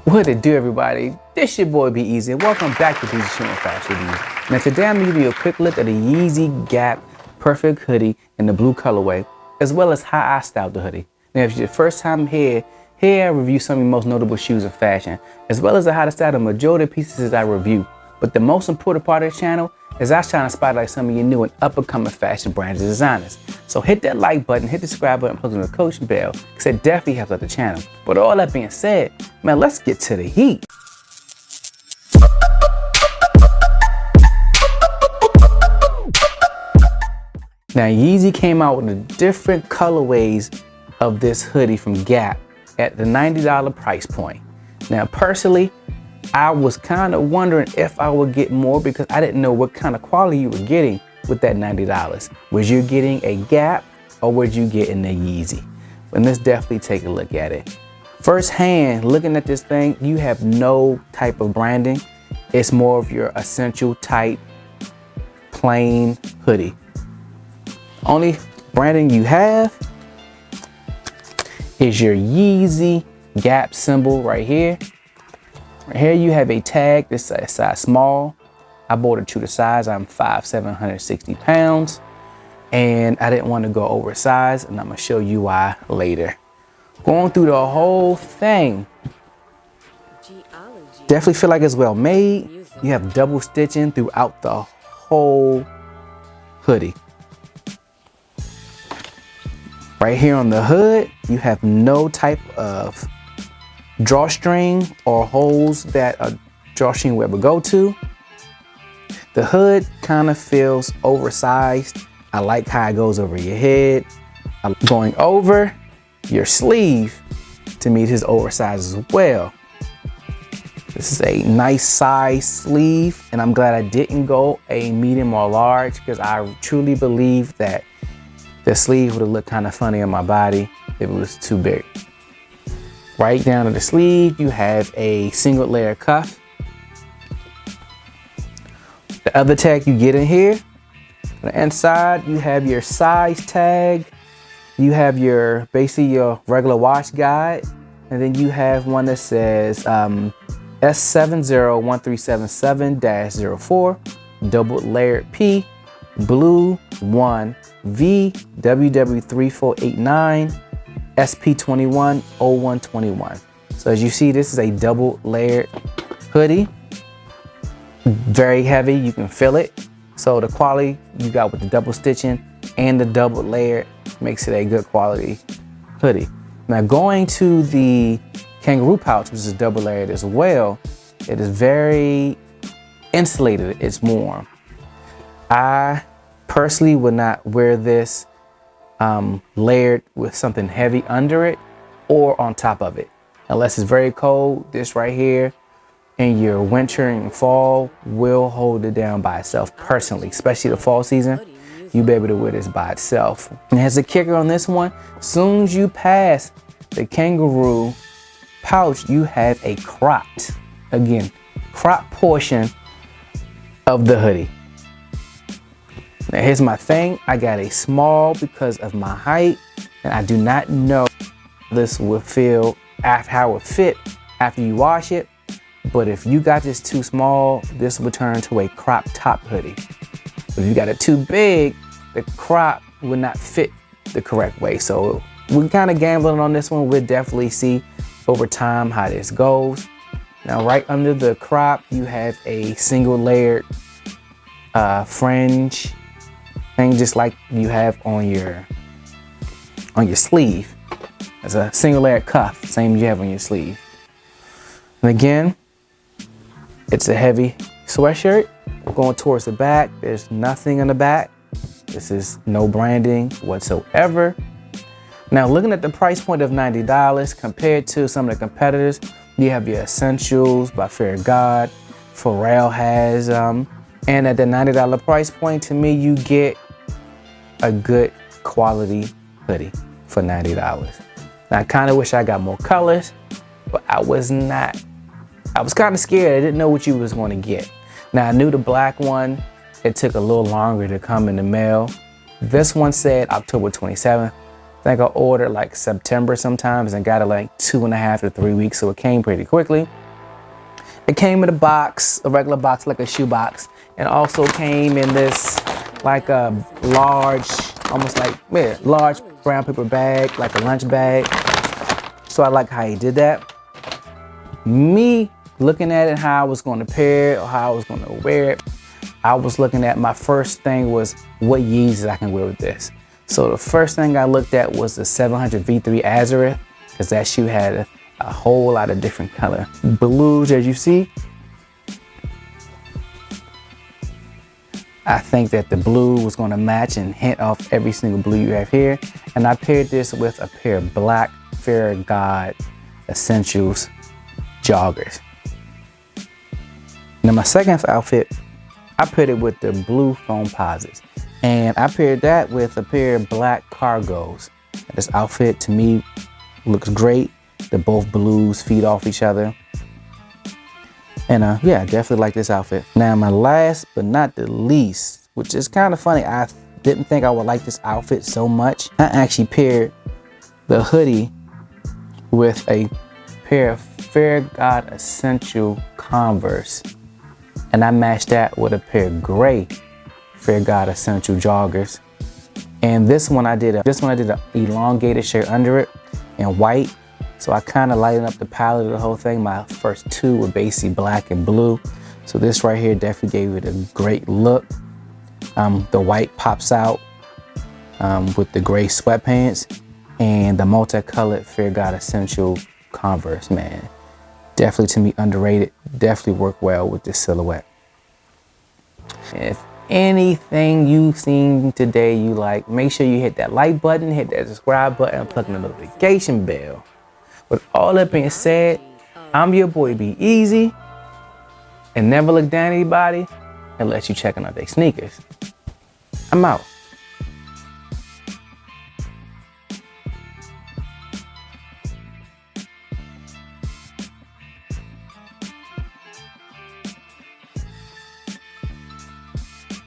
What it do, everybody? This your boy Be Easy, and welcome back to Beezy Shooting Fashion Reviews. Now today I'm gonna give you a quick look at the Yeezy Gap Perfect Hoodie in the blue colorway, as well as how I styled the hoodie. Now if it's your first time here I review some of the most notable shoes in fashion, as well as how to style the majority of pieces I review. But the most important part of the channel is I try to spotlight some of your new and up-and-coming fashion brands and designers. So hit that like button, hit the subscribe button, plug in the notification bell, because it definitely helps out the channel. But all that being said, man, let's get to the heat. Now Yeezy came out with the different colorways of this hoodie from Gap at the $90 price point. Now personally, I was kind of wondering if I would get more because I didn't know what kind of quality you were getting with that $90. Was you getting a Gap or was you getting a Yeezy? And let's definitely take a look at it. First hand, looking at this thing, you have no type of branding. It's more of your essential type plain hoodie. Only branding you have is your Yeezy Gap symbol right here. Right here you have a tag. This is size small. I bought it to the size. I'm 5'7", 160 pounds. And I didn't want to go oversized, and I'm gonna show you why later. Going through the whole thing. Definitely feel like it's well made. You have double stitching throughout the whole hoodie. Right here on the hood, you have no type of drawstring or holes that a drawstring will ever go to. The hood kind of feels oversized. I like how it goes over your head. I'm going over your sleeve to me, it is oversized as well. This is a nice size sleeve, and I'm glad I didn't go a medium or large because I truly believe that the sleeve would have looked kind of funny on my body if it was too big. Right down to the sleeve, you have a single layer cuff. The other tag you get in here, on the inside, you have your size tag. You have your, basically your regular wash guide. And then you have one that says S701377-04, double layered P, blue 1, V, WW3489, SP210121. So as you see, this is a double layered hoodie. Very heavy, you can feel it. So the quality you got with the double stitching and the double layer makes it a good quality hoodie. Now going to the kangaroo pouch, which is double layered as well, it is very insulated, it's warm. I personally would not wear this layered with something heavy under it or on top of it. Unless it's very cold, this right here in your winter and fall will hold it down by itself personally, especially the fall season. You'll be able to wear this by itself. And as a kicker on this one, as soon as you pass the kangaroo pouch, you have a cropped, again, cropped portion of the hoodie. Now here's my thing, I got a small because of my height, and I do not know this will feel after how it will fit after you wash it. But if you got this too small, this will turn into a crop top hoodie. If you got it too big, the crop will not fit the correct way. So we're kind of gambling on this one. We'll definitely see over time how this goes. Now right under the crop, you have a single layered fringe thing, just like you have on your sleeve. It's a single layered cuff, same you have on your sleeve. And again, it's a heavy sweatshirt. Going towards the back, there's nothing on the back. This is no branding whatsoever. Now looking at the price point of $90 compared to some of the competitors, you have your Essentials by Fear God, Pharrell has, and at the $90 price point, to me, you get a good quality hoodie for $90. Now I kind of wish I got more colors, but I was kind of scared. I didn't know what you was going to get. Now I knew the black one, it took a little longer to come in the mail. This one said October 27th. I think I ordered like September sometimes and got it like 2.5 to 3 weeks, so it came pretty quickly. It came in a box, a regular box, like a shoe box, and also came in this like a large, almost like, yeah, large brown paper bag, like a lunch bag. So I like how he did that. Me looking at it, how I was going to pair it or how I was going to wear it, I was looking at, my first thing was what Yeezys I can wear with this. So the first thing I looked at was the 700 V3 Azureth, because that shoe had a whole lot of different color blues, as you see. I think that the blue was going to match and hint off every single blue you have here. And I paired this with a pair of black Fear of God Essentials joggers. Now my second outfit, I paired it with the blue foam posits. And I paired that with a pair of black cargos. This outfit to me looks great. They're both blues, feed off each other. And yeah, definitely like this outfit. Now my last but not the least, which is kind of funny, I didn't think I would like this outfit so much. I actually paired the hoodie with a pair of Fear God Essential Converse. And I matched that with a pair of gray Fear God Essential joggers. And this one I did a elongated shirt under it in white. So I kind of lightened up the palette of the whole thing. My first two were basically black and blue. So this right here definitely gave it a great look. The white pops out with the gray sweatpants and the multicolored Fear God Essential Converse, man. Definitely to me underrated, definitely work well with this silhouette. If anything you've seen today you like, make sure you hit that like button, hit that subscribe button, and click on the notification bell. With all that being said, I'm your boy Be Easy, and never look down at anybody unless you checking out their sneakers. I'm out.